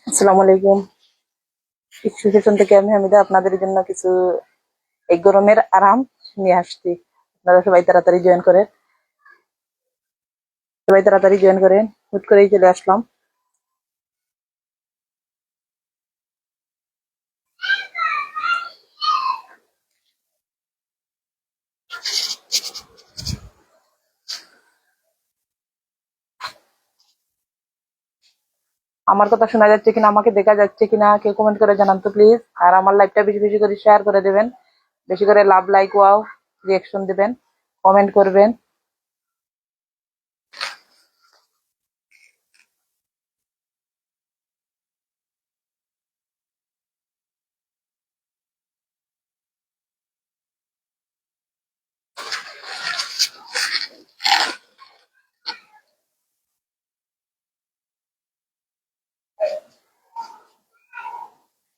আসসালামু আলাইকুম। শিশু কিচেন থেকে আমি হামিদা আপনাদের জন্য কিছু এই গরমের আরাম নিয়ে আসছি। আপনারা সবাই তাড়াতাড়ি জয়েন করেন। হুট করেই চলে আসলাম। আমার কথা শোনা যাচ্ছে কিনা, আমাকে দেখা যাচ্ছে কিনা, কেউ কমেন্ট করে জানান তো প্লিজ। আর আমার লাইভটা বেশি বেশি করে শেয়ার করে দেবেন, বেশি করে লাভ, লাইক, ওয়াও, রিয়াকশন দেবেন, কমেন্ট করবেন।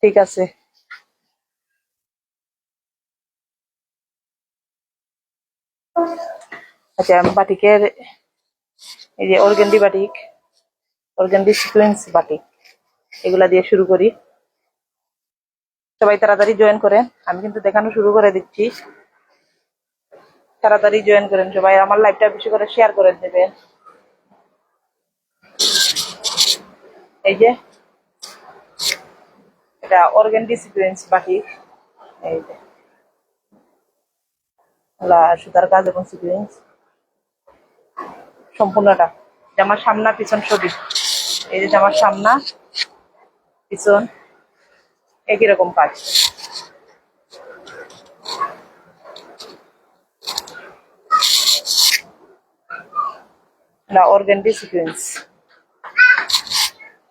ঠিক আছে। আচ্ছা, আমি বাটিকের এই যে অর্গেন্ডি সিকোয়েন্স বাটিক, এগুলা দিয়ে শুরু করি। সবাই তাড়াতাড়ি জয়েন করেন, আমি কিন্তু দেখানো শুরু করে দিচ্ছি। তাড়াতাড়ি জয়েন করেন সবাই, আমার লাইভটা বেশি করে শেয়ার করে দেবেন। এই যে এটা অর্গেন্ডি সিকোয়েন্স বাটিক, এই যে সুতার কাজ এবং সিকোয়েন্স সম্পূর্ণটা। জামার সামনা পিছন সবই, এই যে জামার সামনা পিছন একই রকম কাজ। এটা অর্গেন্ডি সিকোয়েন্স,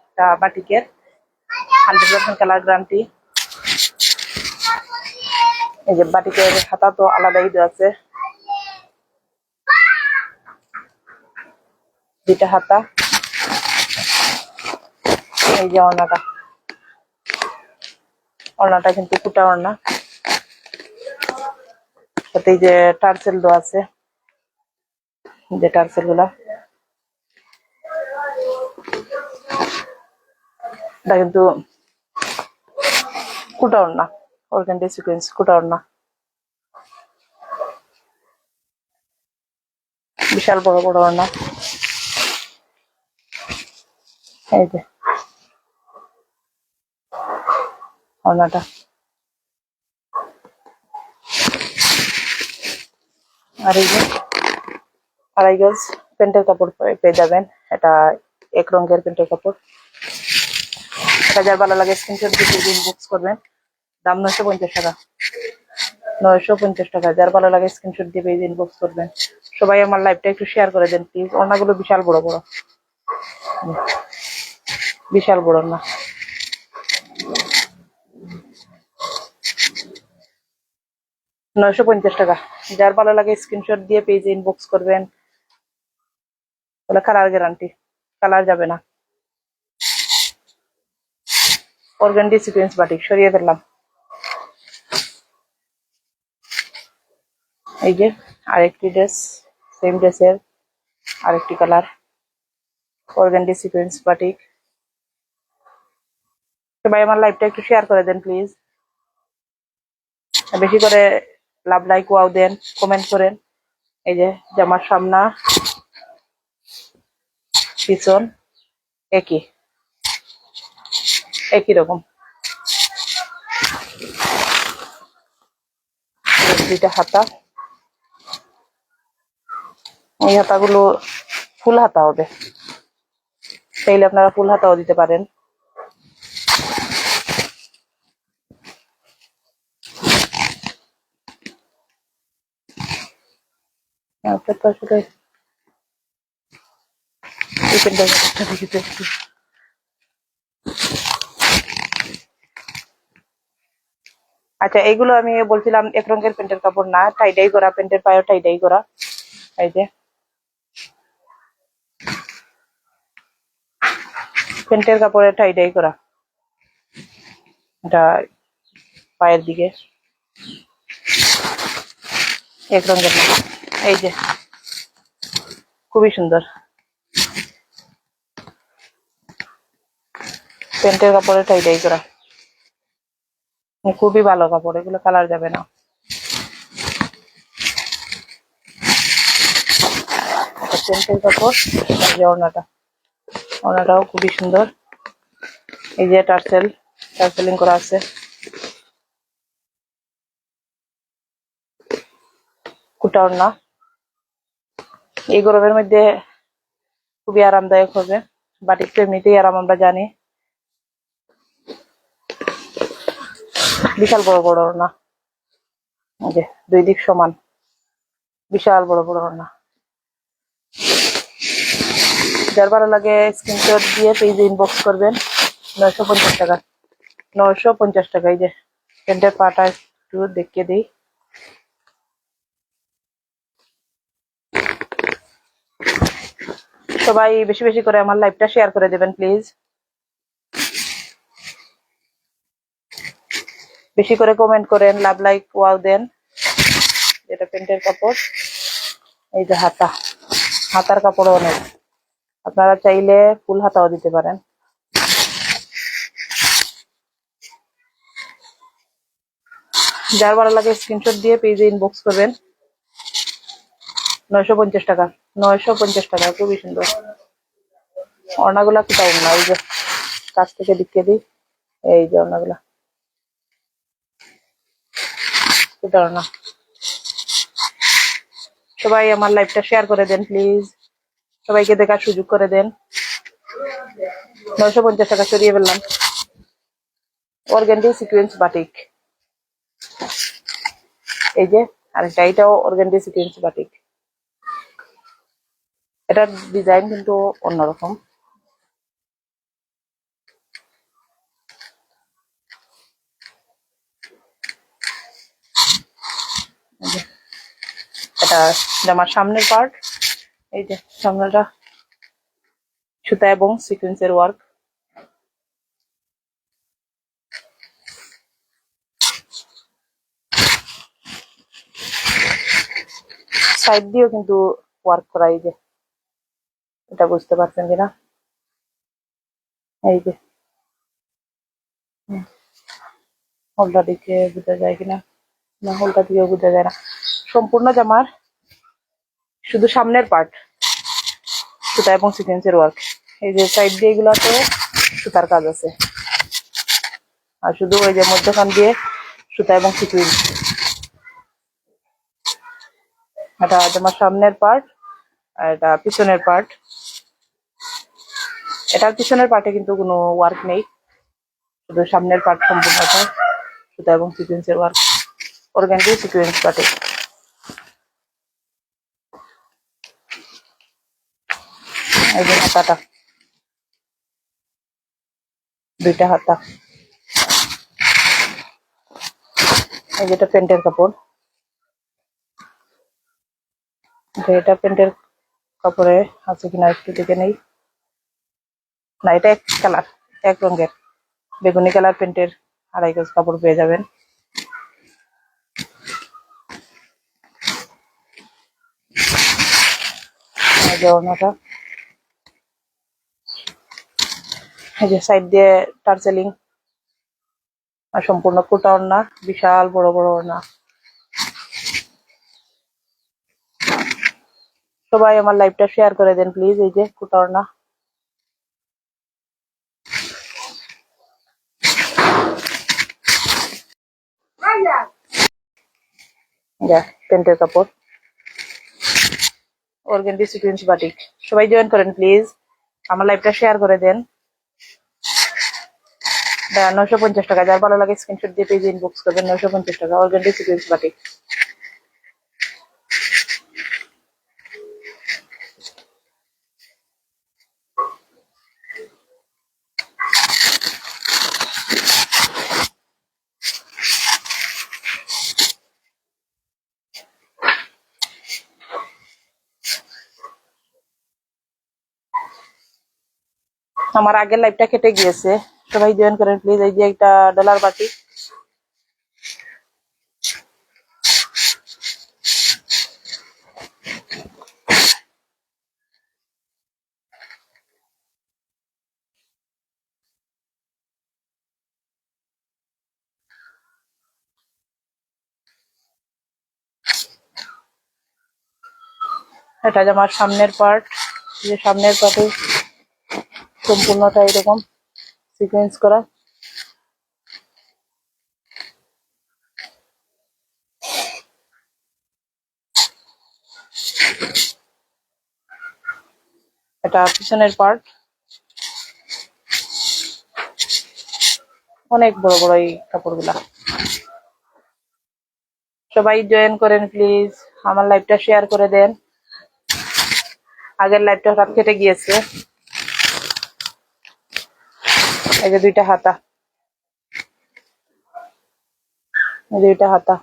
এটা বাটিকের 100% কালার গ্যারান্টি। এই যে বাটিকের হাতা তো আলাদাই দেওয়া আছে, দুইটা হাতা। এই যে ওড়নাটা কিন্তু কুটা ওড়না, সাথে এই যে টার্সেল দেওয়া আছে, যে টার্সেল গুলা। এটা কিন্তু কুটা ওড়না, অর্গেন্ডি সিকোয়েন্স কুটা ওড়না, বিশাল বড় বড় ওড়না। এই যে ওড়নাটা, আর এই যে আড়াই গজ প্যান্টের কাপড় পেয়ে যাবেন। এটা এক রঙের প্যান্টের কাপড়। এটা যার ভালো লাগে স্ক্রিনশট দিয়ে ইনবক্স করবেন। দাম 950 টাকা, 950 টাকা। যার ভালো লাগে স্ক্রিনশট দিয়ে ইনবক্স করবেন। সবাই আমার লাইভটা একটু শেয়ার করে দেন প্লিজ। ওড়নাগুলো বিশাল বড় বড়, বিশাল বড় না। 950 টাকা। যার ভালো লাগে স্ক্রিনশট দিয়ে পেজে ইনবক্স করবেন। বলে কালার গ্যারান্টি, কালার যাবে না। অর্গানডি সিকোয়েন্স বাটিক সরিয়ে ফেললাম। এই যে আরেকটি ড্রেস, সেম ড্রেসের আরেকটি কালার, অর্গানডি সিকোয়েন্স বাটিক। সবাই আমার লাইভটা একটু শেয়ার করে দেন প্লিজ, বেশি করে লাভ, লাইক, ওয়াও দেন, কমেন্ট করেন। এই যে জামার সামনা পিছন একই একই রকম, দুইটা হাতা। এই হাতাগুলো ফুল হাতা হবে, চাইলে আপনারা ফুল হাতাও দিতে পারেন। তো আসলে আচ্ছা, এইগুলো আমি বলছিলাম এক রঙের প্যান্টের কাপড় না, টাইডাই করা, প্যান্টের পায়েও টাইডাই করা। এই যে প্যান্টের কাপড়ে টাইডাই করা, এটা পায়ের দিকে এক রঙের না। এই যে খুবই সুন্দর। প্যান্টের কাপড়ে টাই ডাই করা, খুবই ভালো কাপড়, এগুলো কালার যাবে না। প্যান্টের কাপড়, এই যে ওড়নাটাও খুবই সুন্দর। এই যে টার্সেলিং করা আছে, কুটা ওড়না। এই গরমের মধ্যে খুবই আরামদায়ক হবে, বাটিক তো এমনিতেই আরাম, আমরা জানি। বিশাল বড় বড় ওড়না, এই যে দুই দিক সমান, বিশাল বড় বড় ওড়না। যার ভালো লাগে স্ক্রিনশট দিয়ে পেজে ইনবক্স করবেন। 950 টাকা, 950 টাকা। এই যে প্যান্টের পাটা একটু দেখিয়ে দিই। সবাই বেশি বেশি করে আমার লাইভটা শেয়ার করে দেবেন প্লিজ, বেশি করে কমেন্ট করেন, লাভ লাইক ওয়াও দেন। এটা প্যান্টের কাপড়। এই যে হাতার কাপড় অনেক, আপনারা চাইলে ফুল হাতাও দিতে পারেন। যার ভালো লাগে স্ক্রিনশট দিয়ে পেজে ইনবক্স করবেন। 950 টাকা, 950 টাকা, খুবই সুন্দর। ওড়নাগুলা কি পাবেন না, এই যে কাছ থেকে দেখিয়ে দিই। এই যে ওড়নাগুলা, কুটা ওড়না। সবাই আমার লাইভটা শেয়ার করে দেন প্লিজ, সবাইকে দেখার সুযোগ করে দেন। 950 টাকা সরিয়ে ফেললাম। অর্গানডি সিকোয়েন্স বাটিক, এই যে আরেকটা, এটাও অর্গানডি সিকোয়েন্স বাটিক। এটার ডিজাইন কিন্তু অন্যরকম। এটা জামার সামনের পার্ট, এই যে সামনেটা সুতা এবং সিকোয়েন্সের ওয়ার্ক। সাইড দিয়েও কিন্তু ওয়ার্ক করা, এই যে এটা বুঝতে পারছেন কিনা, এই যে হোলটা দিকে বোঝা যায় কিনা, না হোলটা দিকেও বোঝা যায় না। সম্পূর্ণ জামার শুধু সামনের পার্ট সুতা এবং সিকোয়েন্সের ওয়ার্ক। এই যে সাইড দিয়ে এগুলাতে সুতার কাজ আছে, আর শুধু ওই যে মধ্যখান দিয়ে সুতা এবং সিকোয়েন্স। এটা জামার সামনের পার্ট, আর এটা পিছনের পার্ট। এটার পিছনের পার্টে কিন্তু কোনো ওয়ার্ক নেই, শুধু সামনের পার্ট সম্পূর্ণটা সুতা এবং সিকোয়েন্সের ওয়ার্ক। অর্গানডি সিকোয়েন্স পার্টে। এই যে হাতাটা, দুইটা হাতা। এই যেটা প্যান্টের কাপড়, এটা প্যান্টের কাপড়ে আছে কিনা একটু দেখে নেই। না, এটা এক কালার, এক রঙের বেগুনি কালার প্যান্টের 2.5 গজ কাপড় পেয়ে যাবেন। এই যে ওড়নাটা, এই যে সাইড দিয়ে টার্সেলিং, আর সম্পূর্ণ কোটা ওড়না, বিশাল বড় বড় ওড়না। সবাই আমার লাইভটা শেয়ার করে দেন প্লিজ। এই যে কোটা ওড়না, প্যান্টের কাপড়, অর্গানডি সিকোয়েন্স বাটিক। সবাই জয়েন করেন প্লিজ, আমার লাইভটা শেয়ার করে দেন। 950 টাকা, যার ভালো লাগে স্ক্রিনশট দিয়ে পেজে ইনবক্স করবেন। 950 টাকা, অর্গানডি সিকোয়েন্স বাটিক। আমার আগের লাইভটা কেটে গিয়েছে, সবাই জয়েন করেন প্লিজ। এই যে একটা ডলার বাটি, এটা জামার সামনের পার্ট, যে সামনের পার্টে সম্পূর্ণটা এরকম সিকোয়েন্স করা। এটা পিছনের পার্ট, অনেক বড় বড় এই কাপড়গুলা। সবাই জয়েন করেন প্লিজ, আমার লাইভটা শেয়ার করে দেন। আগের লাইভটা হঠাৎ কেটে গিয়েছে। এই যে দুইটা হাতা, দুইটা হাতা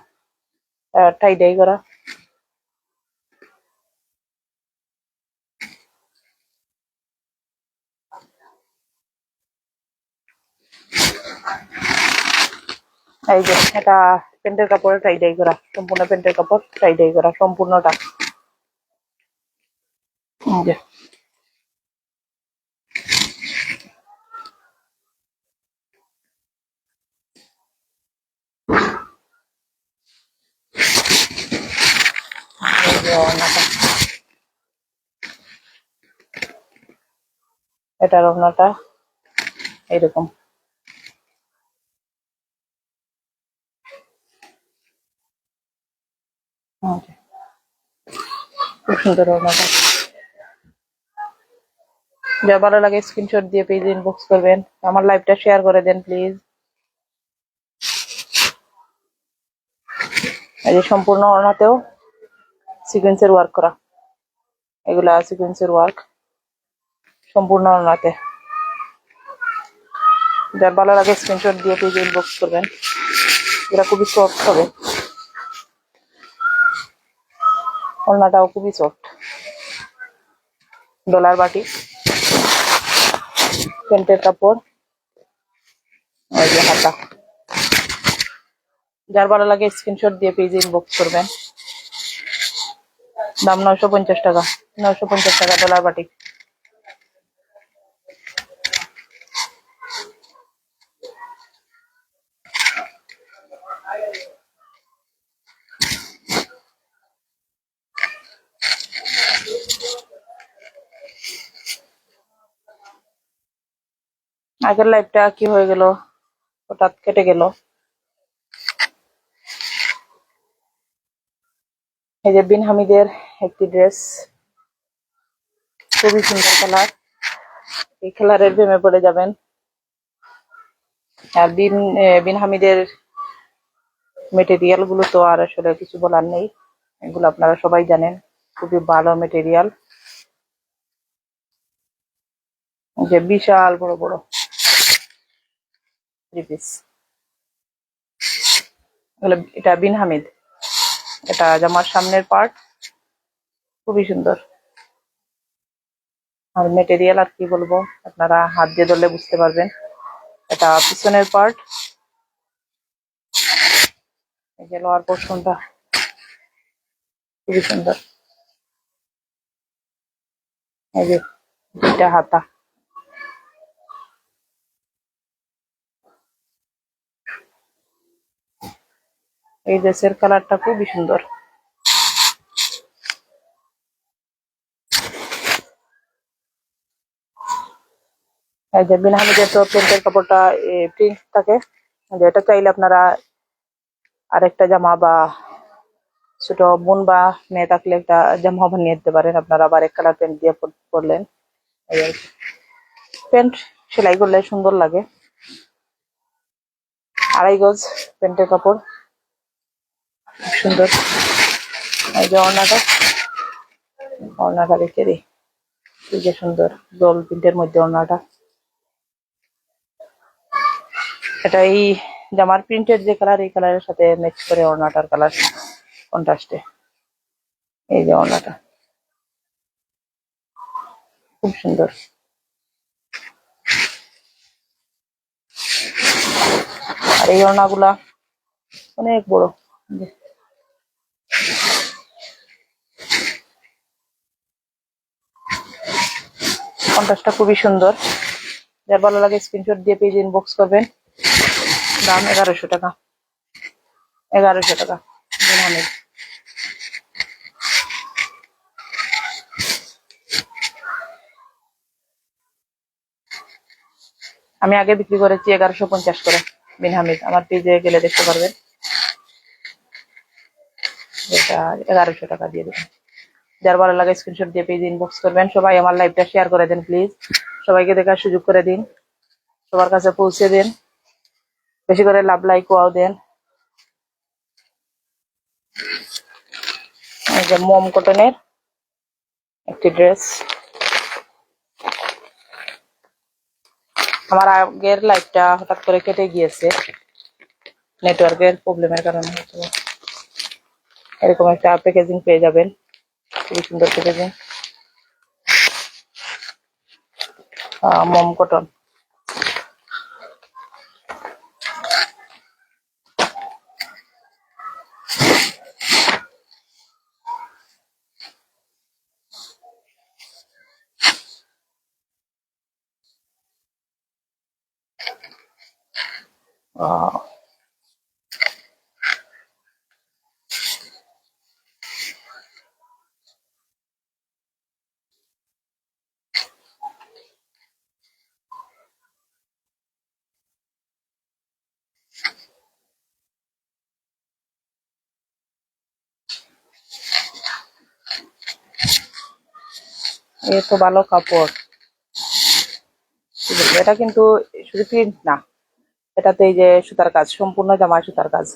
টাই ডাই করা। এই যে এটা প্যান্টের কাপড়ে টাই ডাই করা, সম্পূর্ণ প্যান্টের কাপড় টাই ডাই করা সম্পূর্ণটা। এই যে ওড়নাটা, এটার ওড়নাটা এরকম। খুব সুন্দর ওড়নাটা। যা ভালো লাগে স্ক্রিনশট দিয়ে পেজে ইনবক্স করবেন। আমার লাইভটা শেয়ার করে দেন প্লিজ। এই যে সম্পূর্ণ ওড়নাতেও সিকোয়েন্সের ওয়ার্ক করা, এগুলা সিকোয়েন্সের ওয়ার্ক সম্পূর্ণ ওড়নাতে। যার ভালো লাগে স্ক্রিনশট দিয়ে পেজে ইনবক্স করবেন। এটা খুবই সফট হবে, ওড়নাটাও খুবই সফট। ডলার বাটি প্যান্টের কাপড়, ওই যে হাতা। যার ভালো লাগে স্ক্রিনশট দিয়ে পেজে ইনবক্স করবেন। দাম 950 টাকা, 950 টাকা ডলার বাটি। আগের লাইভটা কি হয়ে গেল, হঠাৎ কেটে গেল। এই যে বিন হামিদের একটি ড্রেস, খুবই সুন্দর কালার। এই কালারের প্রেমে পড়ে যাবেন। আর বিন হামিদের মেটেরিয়াল গুলো তো আর আসলে কিছু বলার নেই, এগুলো আপনারা সবাই জানেন, খুবই ভালো মেটেরিয়াল। যে বিশাল বড় বড় থ্রি পিস, এটা বিন হামিদ। এটা জামার সামনের পার্ট, খুবই সুন্দর। আর মেটেরিয়াল আর কি বলবো, আপনারা হাত দিয়ে ধরলে বুঝতে পারবেন। এটা পিছনের পার্ট, এই যে লোয়ার পোর্শনটা খুবই সুন্দর। এই যে দুইটা হাতা, এই ড্রেসের কালারটা খুবই সুন্দর। এই যে বিন হামিদের তো প্রিন্টের কাপড়টা প্রিন্ট থাকে, এটা চাইলে আপনারা আরেকটা জামা বা ছোট বোন বা মেয়ে থাকলে একটা জামা বানিয়ে দিতে পারেন। আপনারা আবার এক কালার প্যান্ট দিয়ে পরলেন। এই আর কি। প্যান্ট সেলাই করলে সুন্দর লাগে। 2.5 গজ প্যান্টের কাপড়, খুব সুন্দর। এই যে ওড়নাটা, ওড়নাটা রেখে দিই, এই যে সুন্দর গোল প্রিন্টের মধ্যে ওড়নাটা। এটা এই জামার প্রিন্টের যে কালার, এই কালারের সাথে ম্যাচ করে ওড়নাটার কালার কন্ট্রাস্টে। এই যে ওড়নাটা খুব সুন্দর। আর এই ওড়নাগুলা অনেক বড়, কন্ট্রাস্টটা খুবই সুন্দর। যার ভালো লাগে স্ক্রিনশট দিয়ে পেজে ইনবক্স করবেন। দাম 1100 টাকা, 1100 টাকা। আমি আগে বিক্রি করেছি 1150 করে। বিন হামিদ আমার পেজে গেলে দেখতে পারবেন। এটা 1100 টাকা দিয়ে দেবেন। যার ভালো লাগে স্ক্রিনশট দিয়ে পেজ ইনবক্স করবেন। সবাই আমার লাইভটা শেয়ার করে দেন প্লিজ। সবাইকে দেখার সুযোগ করে দিন, সবার কাছে পৌঁছে দিন, বেশি করে লাভ লাইক ওয়াও দেন। এই যে মম কটনের একটি ড্রেস। আমার আগের লাইভটা হঠাৎ করে কেটে গিয়েছে নেটওয়ার্কের প্রবলেমের কারণে। হয়তো এরকম একটা প্যাকেজিং পেয়ে যাবেন, খুবই সুন্দর প্যাকেজিং। মম কটন। এ তো ভালো কাপড়। এটা কিন্তু শুধু প্রিন্ট না, এটাতে এই যে সুতার কাজ, সম্পূর্ণ জামায় সুতার কাজ।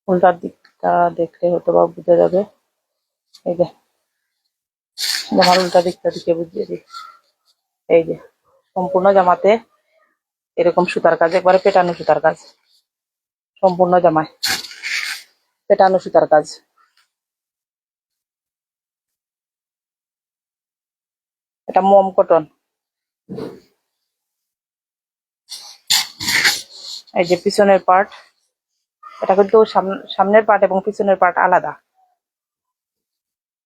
উল্টার দিকটা দেখলে হয়তো বা বুঝা যাবে। এই যে জামার উল্টা দিকটা দিকে বুঝিয়ে দিই। এই যে সম্পূর্ণ জামাতে এরকম সুতার কাজ, একবারে পেটানো সুতার কাজ, সম্পূর্ণ জামায় পেটানো সুতার কাজ। এটা মম কটন। এই যে পিছনের পার্ট, এটা কিন্তু সামনের পার্ট এবং পিছনের পার্ট আলাদা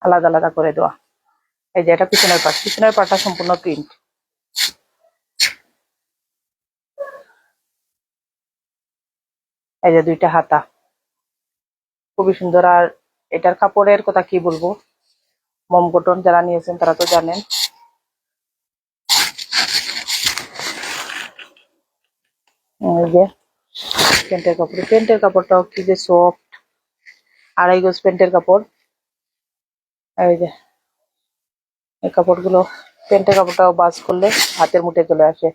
আলাদা আলাদা করে দেওয়া। এই যে এটা পিছনের পার্ট, পিছনের পার্টটা সম্পূর্ণ প্রিন্ট। এই যে দুইটা হাতা, খুবই সুন্দর। আর এটার কাপড়ের কথা কি বলবো, মম কটন যারা নিয়েছেন তারা তো জানেন। এই যে প্যান্টের কাপড়, প্যান্টের কাপড়টাও কি যে সফট। 2.5 গজ প্যান্টের কাপড়। এই যে এই কাপড়গুলো, প্যান্টের কাপড়টাও বাজ করলে হাতের মুঠে চলে আসে।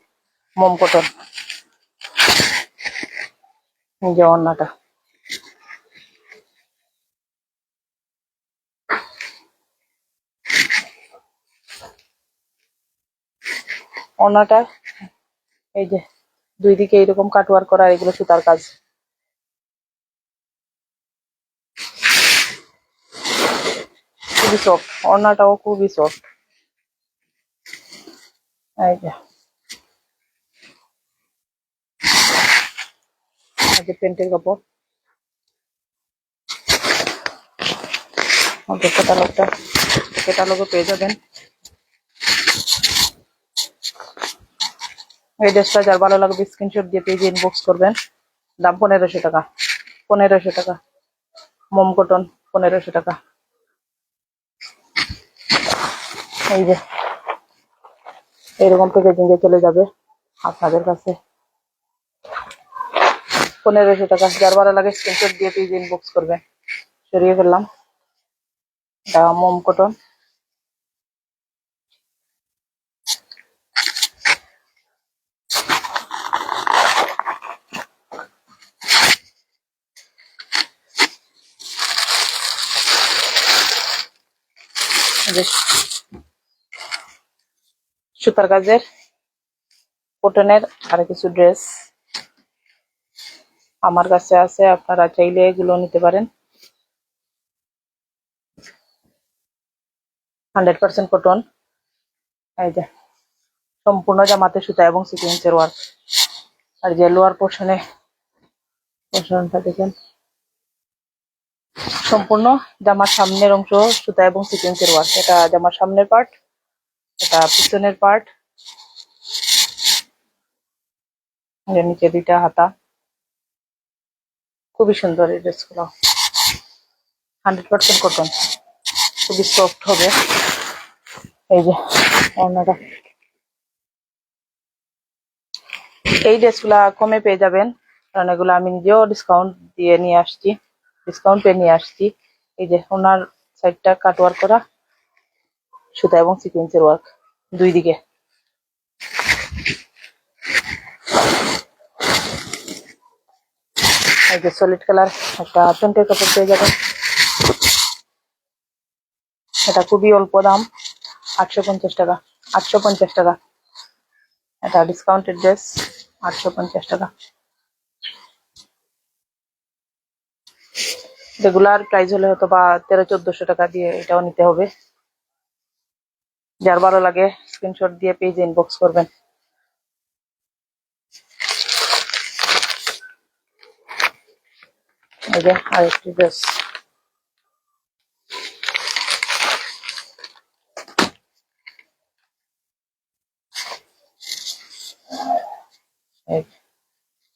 মম কটন। এই যে ওড়নাটা, ওড়নাটা এই যে দুই দিকে এরকম কাটওয়ার করা, এগুলো সুতার কাজ। খুবই সফট, ওড়নাটাও খুবই সফট। এই যে প্যান্টের কাপড়, ক্যাটালগটা ক্যাটালগে পেয়ে যাবেন। এই ড্রেসটা যার ভালো লাগবে স্ক্রিনশট দিয়ে পেজে ইনবক্স করবেন। দাম 1500 টাকা। 1500 টাকা মম কটন, 1500 টাকা। এই যে এইরকম প্যাকেজিং এ চলে যাবে আপনাদের কাছে। 1500 টাকা। যার ভালো লাগে স্ক্রিনশট দিয়ে পেজে ইনবক্স করবেন। সরিয়ে ফেললাম। এটা মম কটন। সুতার কাজের কটনের আর কিছু ড্রেস আমার কাছে আছে, আপনারা চাইলে এগুলো নিতে পারেন। 100% কটন। এই যে সম্পূর্ণ জামাতে সুতা এবং সিকোয়েন্সের ওয়ার্ক। আর যে লোয়ার পোর্শনটা দেখেন, সম্পূর্ণ জামার সামনের অংশ সুতা এবং সিকোয়েন্সের ওয়ার্ক। এটা জামার সামনের পার্ট, এটা পিছনের পার্ট। নিচে দুইটা হাতা। খুবই সুন্দর এই ড্রেসগুলো। 100% কটন, খুবই সফট হবে। এই যে ওড়নাটা, এই ড্রেসগুলা কমে পেয়ে যাবেন, কারণ এগুলো আমি নিজেও ডিসকাউন্ট দিয়ে নিয়ে আসছি, ডিসকাউন্ট পেয়ে নিয়ে আসছি। এই যে ওনার সাইডটা কাট ওয়ার্ক করা, সুতা এবং সিকোয়েন্সের ওয়ার্ক দুই দিকে। এই যে সলিড কালার একটা প্যান্টের কাপড় পেয়ে যাবেন, এটা খুবই অল্প দাম, 850 টাকা। 850 টাকা, এটা ডিসকাউন্টেড ড্রেস, 850 টাকা। রেগুলার প্রাইস হলে হয়তো বা 1300-1400 টাকা দিয়ে এটাও নিতে হবে। যার ভালো লাগে স্ক্রিনশট দিয়ে পেজে ইনবক্স করবেন। এই যে আরেকটি ড্রেস,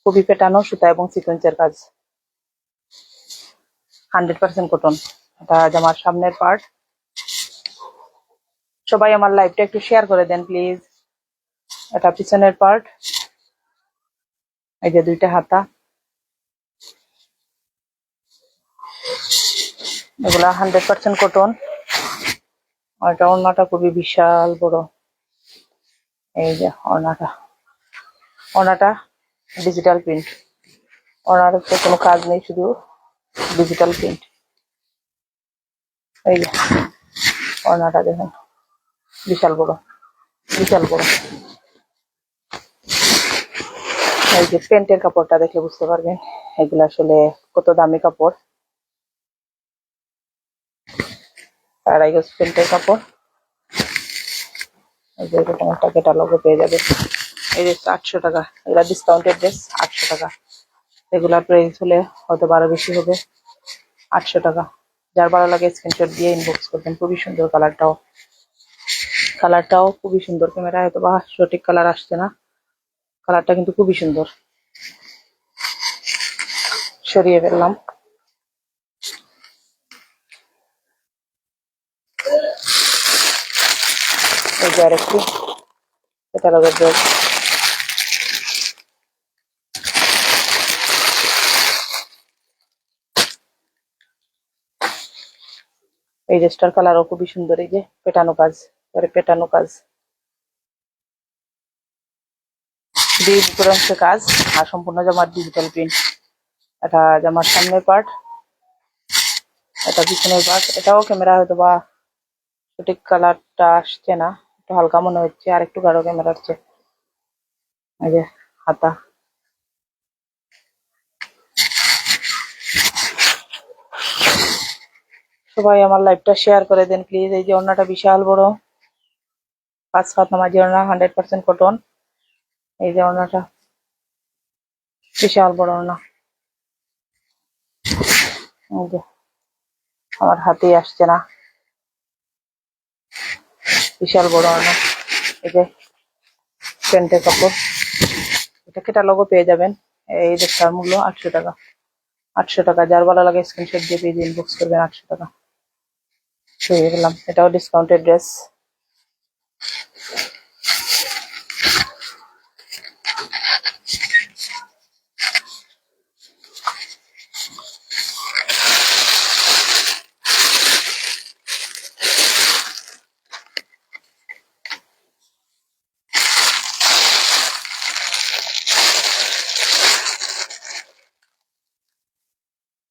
খুবই পেটানো সুতা এবং সিকোয়েন্সের কাজ, 100% কটন। এটা জামার সামনের পার্ট। সবাই আমার লাইভটা একটু শেয়ার করে দেন প্লিজ। এটা পিছনের পার্ট, এই যে দুইটা হাতা, এগুলা 100% কটন। আর এটা ওড়নাটা খুবই বিশাল বড়, এই যে ওড়নাটা, ওড়নাটা ডিজিটাল প্রিন্ট, ওড়নার কোনো কাজ নেই, শুধু ডিজিটাল প্রিন্ট। এই যে ওড়নাটা দেখেন, বিশাল বড়, বিশাল বড়। এই যে প্যান্টের কাপড়টা দেখে বুঝতে পারবেন এগুলো আসলে কত দামি কাপড়। 2.5 গজ প্যান্টের কাপড়। এই যে এরকম একটা ক্যাটালগও পেয়ে যাবে। এই ড্রেস 800 টাকা, এগুলা ডিসকাউন্টেড ড্রেস, 800 টাকা। রেগুলার প্রাইস হলে হয়তো আরো বেশি হবে, 800 টাকা। যার ভালো লাগে স্ক্রিনশট দিয়ে ইনবক্স করবেন। খুবই সুন্দর কালারটাও, কালারটাও খুবই সুন্দর। ক্যামেরায় হয়তো বা সঠিক কালার আসছে না, কালারটা কিন্তু খুবই সুন্দর। সরিয়ে ফেললাম। এই যে আরেকটি ক্যাটালগের ড্রেস, এই ড্রেসটার কালারও খুবই সুন্দর। এই যে পেটানো কাজ, পেটানো কাজ, ডিজিটাল কাজ, আর সম্পূর্ণ জামার ডিজিটাল প্রিন্ট। এটা জামার সামনের পার্ট, এটা পিছনের পার্ট। এটাও ক্যামেরা হয়তো বা সঠিক কালারটা আসছে না, একটু হালকা মনে হচ্ছে, আর একটু গাঢ় ক্যামেরা হচ্ছে। এই যে হাতা, সবাই আমার লাইভটা শেয়ার করে দেন প্লিজ। এই যে ওড়নাটা বিশাল বড়, 5 হাত নামাজি ওড়না, 100% কটন। এই যে ওড়নাটা বিশাল বড় ওড়না, এই যে আমার হাতেই আসছে না, বিশাল বড় ওড়না। এই যে প্যান্টের কাপড়, এটা ক্যাটালগও পেয়ে যাবেন। এই ড্রেসটার মূল্য 800 টাকা, 800 টাকা। যার ভালো লাগে স্ক্রিনশট দিয়ে পেজে ইনবক্স করবেন, 800 টাকা। হয়ে গেলাম, এটাও ডিসকাউন্টেড ড্রেস।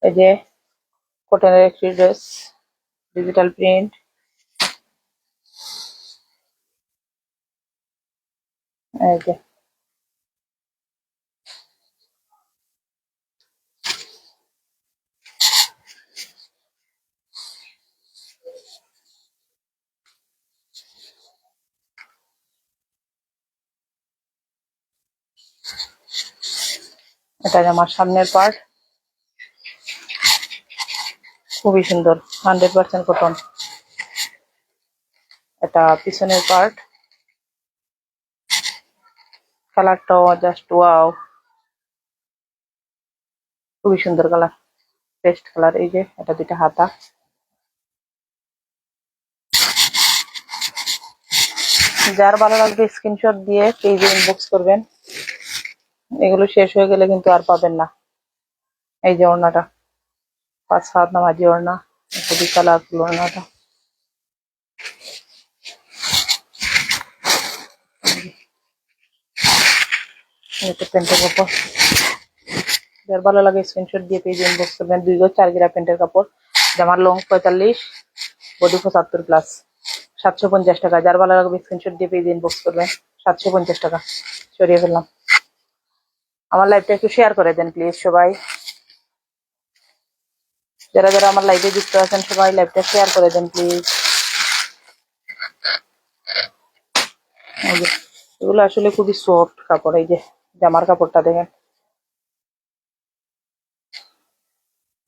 এই যে কটনের একটি ড্রেস, ডিজিটাল প্রিন্ট। এই যে এটা আমার সামনের পার্ট, খুবই সুন্দর, 100% কটন। এটা পিছনের পার্ট, কালারটাও জাস্ট ওয়াও, খুবই সুন্দর কালার, পেস্ট কালার। এই যে এটা দুইটা হাতা। যার ভালো লাগবে স্ক্রিনশট দিয়ে পেজে ইনবক্স করবেন। এগুলো শেষ হয়ে গেলে কিন্তু আর পাবেন না। এই যে ওড়নাটা 5 হাত নামাজি ওড়না, খুবই কালারফুল ওড়নাটা। এটা প্যান্টের কাপড়, যার ভালো লাগে স্ক্রিনশট দিয়ে পেজ ইনবক্স করবেন। 2 গজ 4 গিরা প্যান্টের কাপড়, জামার লং 45, বডি 75+, 750 টাকা। যার ভালো লাগবে স্ক্রিনশট দিয়ে পেজ ইনবক্স করবেন। 750 টাকা। সরিয়ে ফেললাম। আমার লাইভটা একটু শেয়ার করে দেন প্লিজ সবাই। যারা যারা আমার লাইভে যুক্ত আছেন সবাই লাইভটা শেয়ার করে দেন প্লিজ। এগুলো আসলে খুবই সফট কাপড়। এই যে জামার কাপড়টা দেখেন,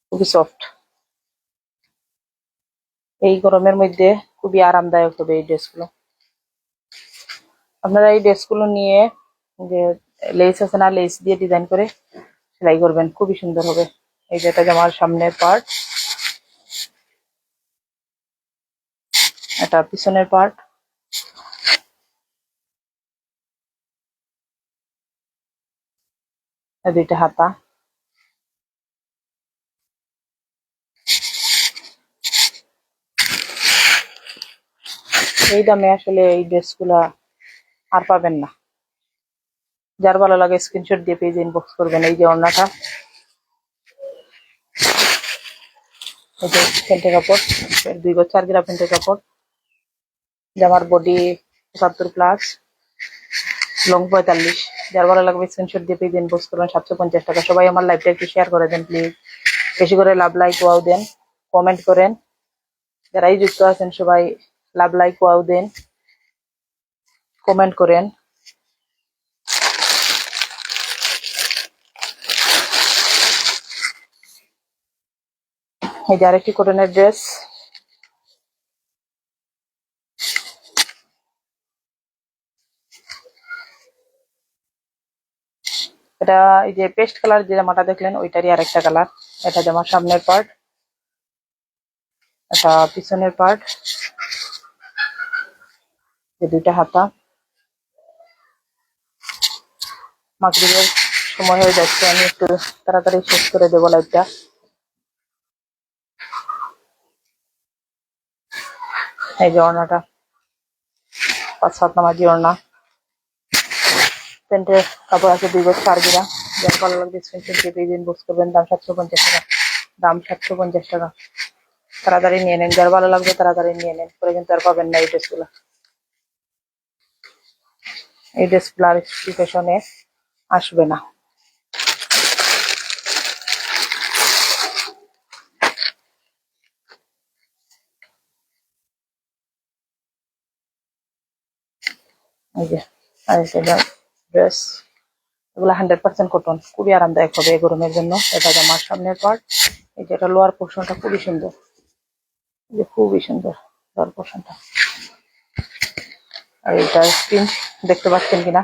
খুবই সফট। এই গরমের মধ্যে খুবই আরামদায়ক হবে এই ড্রেসগুলো। আপনারা এই ড্রেসগুলো নিয়ে যে লেস আছে না, লেস দিয়ে ডিজাইন করে সেলাই করবেন, খুবই সুন্দর হবে। এই যে এটা জামার সামনের পার্ট, এটা পিছনের পার্ট, দুইটা হাতা। এই দামে আসলে এই ড্রেসগুলা আর পাবেন না। যার ভালো লাগে স্ক্রিনশট দিয়ে পেজ ইনবক্স করবেন। এই যে ওড়নাটা, এই যে প্যান্টের কাপড়, 2 গজ 4 গিরা প্যান্টের কাপড়, জামার বডি 75+, লং 45। যার ভালো লাগবে স্ক্রিনশট দিয়ে পেজ ইনবক্স করবেন। 750 টাকা। সবাই আমার লাইভটা একটু শেয়ার করে দেন প্লিজ। বেশি করে লাভ লাইক ওয়াও দেন, কমেন্ট করেন। যারাই যুক্ত আছেন সবাই লাভ লাইক ওয়াও দেন, কমেন্ট করেন। এই যে আরেকটি কটনের ড্রেস, এটা এই যে পেস্ট কালার যে জামাটা দেখলেন ওইটারই আরেকটা কালার। এটা জামার সামনের পার্ট, এটা পিছনের পার্ট, যে দুইটা হাতা। মাগরিবের সময় হয়ে যাচ্ছে, আমি একটু তাড়াতাড়ি শেষ করে দেবো লাইভটা। এই যে ওড়নাটা 5 হাত নামাজি ওড়না, প্যান্টের কাপড় আছে 2 গজ 4 গিরা। যার ভালো লাগবে স্ক্রিনশট দিয়ে পেজ ইনবক্স করবেন। দাম 750 টাকা। দাম 750 টাকা। তাড়াতাড়ি নিয়ে নেন, যার ভালো লাগবে তাড়াতাড়ি নিয়ে নেন, পরে কিন্তু আর পাবেন না এই ড্রেসগুলো। এই ড্রেসগুলো আর স্পেশনে আসবে না। এই যে আরেকটা ড্রেস, এগুলো 100% কটন, খুবই আরামদায়ক হবে এই গরমের জন্য। এটা জামার সামনের পার্ট, এই যে এটা লোয়ার পোর্শনটা খুবই সুন্দর, এই যে খুবই সুন্দর লোয়ার পোর্শনটা। আর এটা প্রিন্ট দেখতে পাচ্ছেন কিনা,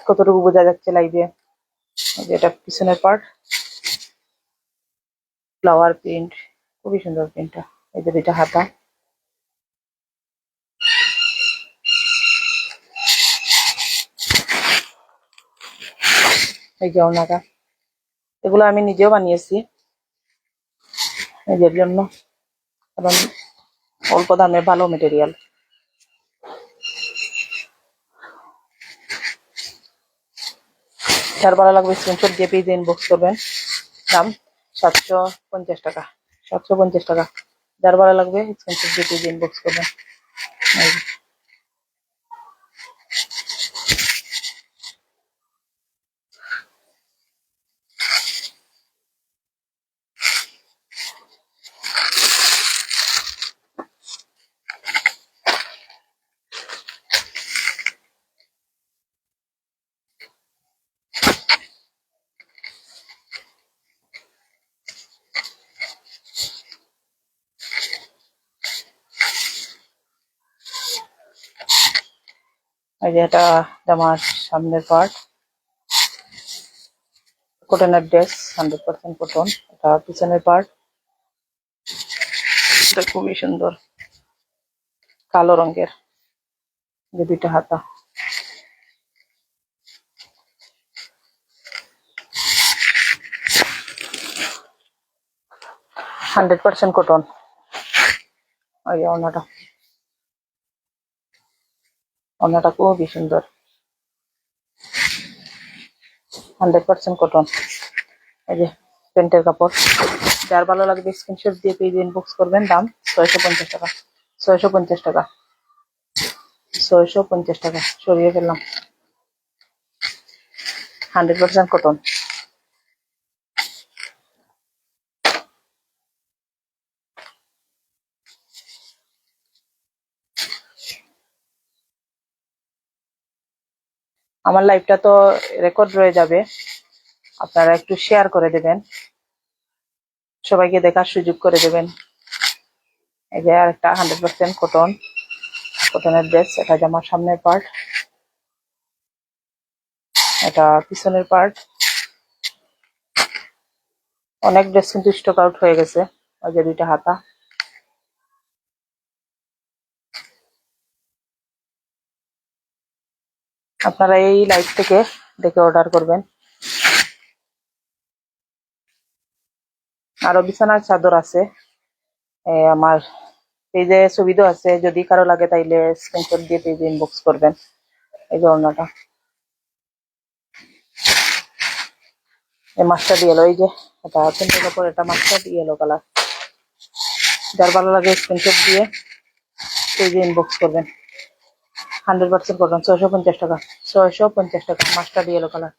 কতটুকু বোঝা যাচ্ছে লাইভে। এই যে এটা পিছনের পার্ট, ফ্লাওয়ার প্রিন্ট, খুবই সুন্দর প্রিন্টটা। এই যে দুইটা হাতা, এই যে ওড়নাটা। এগুলো আমি নিজেও বানিয়েছি নিজের জন্য, কারণ অল্প দামে ভালো মেটেরিয়াল। যার ভালো লাগবে স্ক্রিনশট দিয়ে পেজে ইনবক্স করবেন। দাম 750 টাকা। 750 টাকা। যার ভালো লাগবে স্ক্রিনশট দিয়ে পেজে ইনবক্স করবেন। এই যে এটা আমার সামনের পার্ট, কটনের ড্রেস, 100% কটন। এটা পিছনের পার্ট, এটা খুবই সুন্দর কালো রঙের, যে দুইটা হাতা। 100% কটন। ওই যে ওনাটা খুবই সুন্দর, 100% কটন। এই যে প্যান্টের কাপড়, যার ভালো লাগবে স্ক্রিনশট দিয়ে পেজ ইনবক্স করবেন। দাম 650 টাকা, 650 টাকা, 650 টাকা। সরিয়ে ফেললাম, 100% কটন। আমার লাইভটা তো রেকর্ড রয়ে যাবে, আপনারা একটু শেয়ার করে দেবেন, সবাইকে দেখার সুযোগ করে দেবেন। এই যে আরেকটা 100% কটন, কটনের ড্রেস। এটা জামার সামনের পার্ট, এটা পিছনের পার্ট। অনেক ড্রেস কিন্তু স্টক আউট হয়ে গেছে। ওই যে দুইটা হাতা। আপনারা এই লাইভ থেকে দেখে অর্ডার করবেন। আরো বিছানার চাদর আছে, আমার পেজে ছবি তো আছে, যদি কারো লাগে তাইলে স্ক্রিনশট দিয়ে পেজে ইনবক্স করবেন। এই যে ওড়নাটা, এই মাস্টার্ড ইয়েলো, এই যে এটা প্যান্টের কাপড়, এটা মাস্টার্ড ইয়েলো কালার। যার ভালো লাগে স্ক্রিনশট দিয়ে পেজে ইনবক্স করবেন। 100% কটন, 650 টাকা, 650 টাকা, মাস্টার্ড ইয়েলো কালার।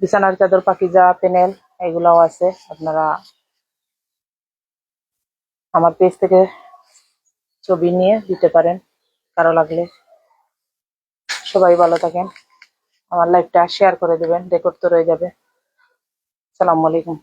বিছানার চাদর, পাকিজা, পেনেল এগুলাও আছে। আপনারা আমার পেজ থেকে ছবি নিয়ে দিতে পারেন কারো লাগলে। সবাই ভালো থাকেন, আমার লাইভটা শেয়ার করে দেবেন, রেকর্ড তো রয়ে যাবে। আসসালামু আলাইকুম।